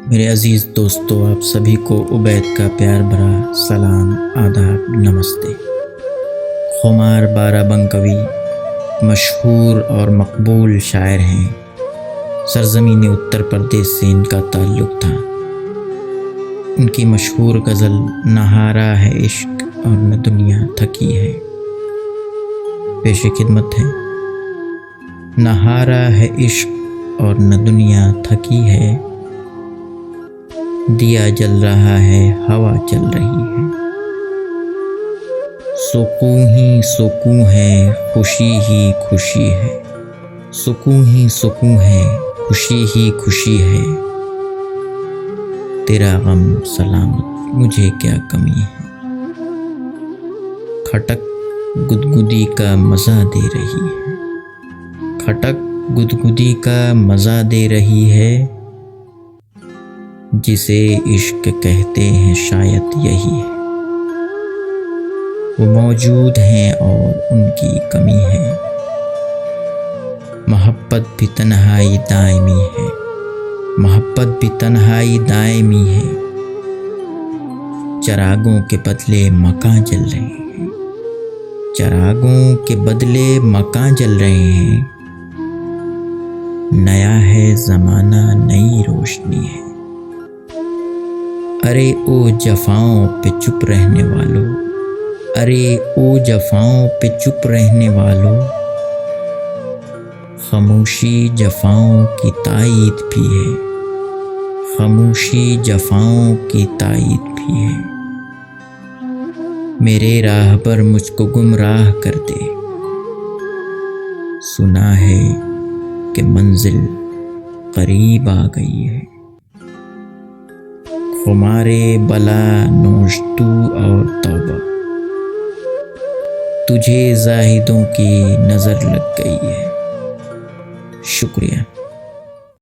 میرے عزیز دوستو، آپ سبھی کو عبید کا پیار بھرا سلام، آداب، نمستے۔ خمار بارہ بنکوی مشہور اور مقبول شاعر ہیں۔ سرزمین اتر پردیش سے ان کا تعلق تھا۔ ان کی مشہور غزل نہ ہارا ہے عشق اور نہ دنیا تھکی ہے پیش خدمت ہے۔ نہ ہارا ہے عشق اور نہ دنیا تھکی ہے، دیا جل رہا ہے، ہوا چل رہی ہے، سکون ہی سکون ہے، خوشی ہی خوشی ہے، سکون ہی سکون ہے، خوشی ہی خوشی ہے، تیرا غم سلامت مجھے کیا کمی ہے۔ کھٹک گدگدی کا مزہ دے رہی ہے، کھٹک گدگدی کا مزہ دے رہی ہے، جسے عشق کہتے ہیں شاید یہی ہے۔ وہ موجود ہیں اور ان کی کمی ہے، محبت بھی تنہائی دائمی ہے، محبت بھی تنہائی دائمی ہے، چراغوں کے بدلے مکان جل رہے ہیں، چراغوں کے بدلے مکان جل رہے ہیں، نیا ہے زمانہ، نئی روشنی ہے۔ ارے او جفاؤں پہ چپ رہنے والوں، ارے او جفاؤں پہ چپ رہنے والوں، خاموشی جفاؤں کی تائید بھی ہے، خاموشی جفاؤں کی تائید بھی ہے، میرے راہ پر مجھ کو گمراہ کر دے، سنا ہے کہ منزل قریب آ گئی ہے، خمارے بلا نوش تو اور توبہ، تجھے زاہدوں کی نظر لگ گئی ہے۔ شکریہ۔